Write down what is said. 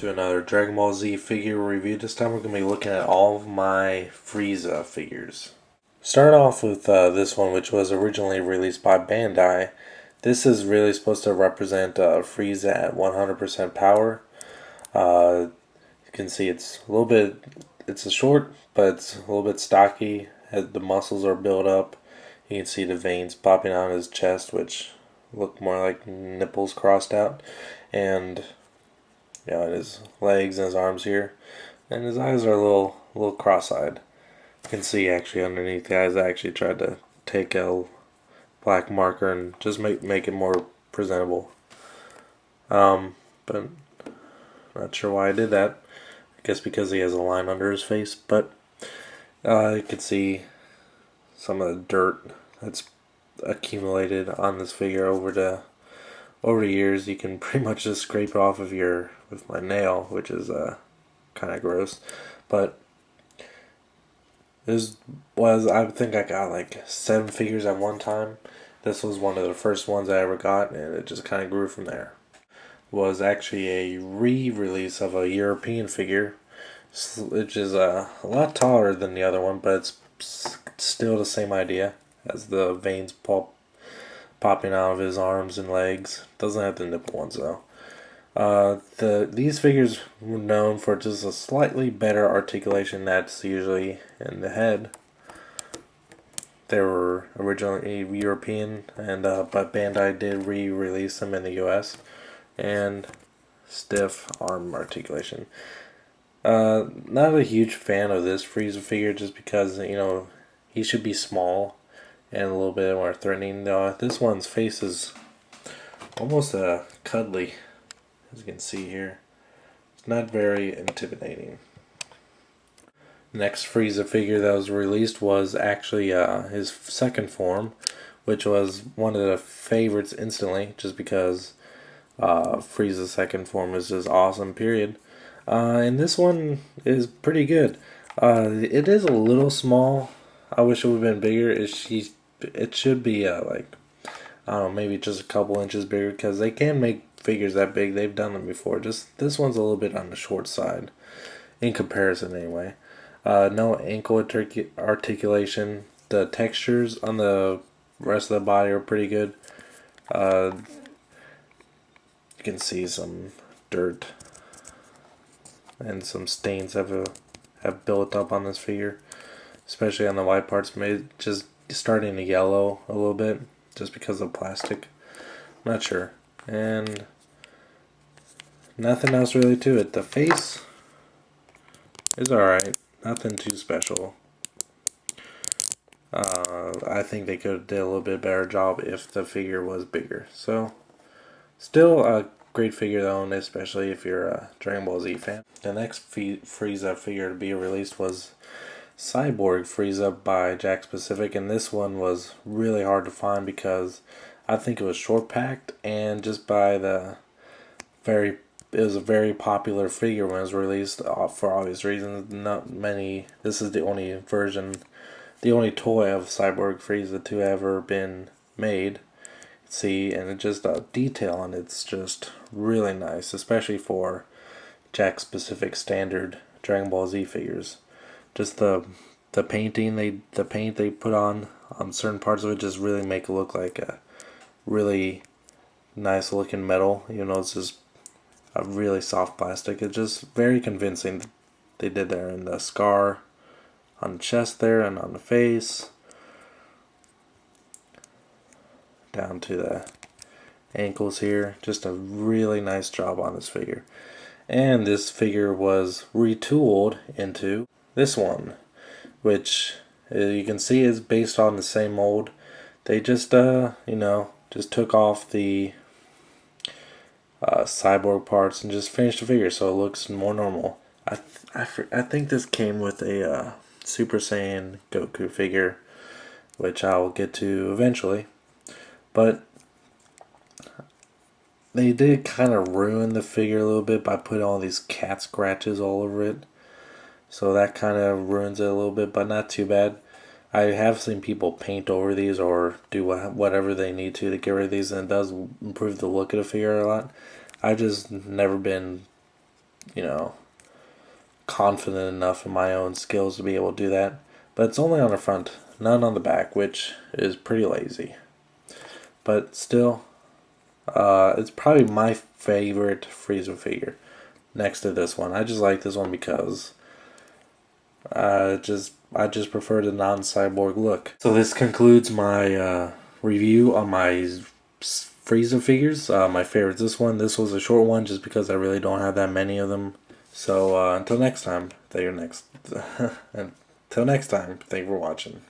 to another Dragon Ball Z figure review. This time we're going to be looking at all of my Frieza figures. Start off with this one, which was originally released by Bandai. This is really supposed to represent Frieza at 100% power. You can see it's a little bit, it's a short, but it's a little bit stocky. The muscles are built up. You can see the veins popping out of his chest, which look more like nipples crossed out. And his legs and his arms here, and his eyes are a little cross-eyed. You can see actually underneath the eyes, I actually tried to take a black marker and just make it more presentable. But not sure why I did that. I guess because he has a line under his face. But you can see some of the dirt that's accumulated on this figure over the years. You can pretty much just scrape it off of with my nail, which is kind of gross. But I think I got like 7 figures at one time. This was one of the first ones I ever got, and it just kind of grew from there. It was actually a re-release of a European figure, which is a lot taller than the other one, but it's still the same idea, as the veins popping out of his arms and legs. Doesn't have the nipple ones though. These figures were known for just a slightly better articulation that's usually in the head. They were originally European, but Bandai did re-release them in the US. And stiff arm articulation. Not a huge fan of this Frieza figure, just because he should be small and a little bit more threatening. This one's face is almost cuddly, as you can see here. It's not very intimidating. The next Frieza figure that was released was actually his second form, which was one of the favorites instantly, just because Frieza's second form is just awesome, period. And this one is pretty good. It is a little small. I wish it would have been bigger. It should be like, I don't know, maybe just a couple inches bigger, because they can make figures that big. They've done them before. Just this one's a little bit on the short side in comparison, anyway. No ankle articulation. The textures on the rest of the body are pretty good. You can see some dirt and some stains have built up on this figure, especially on the white parts. Maybe just starting to yellow a little bit, just because of plastic. I'm not sure. And nothing else really to it. The face is alright. Nothing too special. I think they could have did a little bit better job if the figure was bigger. So, still a great figure to own, especially if you're a Dragon Ball Z fan. The next Frieza figure to be released was Cyborg Frieza by Jakks, and this one was really hard to find because I think it was short packed, and just by it was a very popular figure when it was released, for obvious reasons. Not many. This is the only version, the only toy of Cyborg Frieza to ever been made. See, and it just detail on it's just really nice, especially for Jakks specific standard Dragon Ball Z figures. Just the paint they put on certain parts of it just really make it look like a really nice looking metal. It's just a really soft plastic. It's just very convincing. They did there in the scar on the chest there and on the face, down to the ankles here. Just a really nice job on this figure. And this figure was retooled into this one, which you can see is based on the same mold. They just just took off the cyborg parts and just finished the figure so it looks more normal. I think this came with a Super Saiyan Goku figure, which I will get to eventually. But they did kind of ruin the figure a little bit by putting all these cat scratches all over it. So that kind of ruins it a little bit, but not too bad. I have seen people paint over these or do whatever they need to get rid of these, and it does improve the look of the figure a lot. I've just never been you know, confident enough in my own skills to be able to do that. But it's only on the front, none on the back, which is pretty lazy. But still, it's probably my favorite Frieza figure next to this one. I just like this one because I just prefer the non-cyborg look. So this concludes my review on my Frieza figures. My favorite's this one. This was a short one just because I really don't have that many of them. So until next time, until next time, thank you for watching.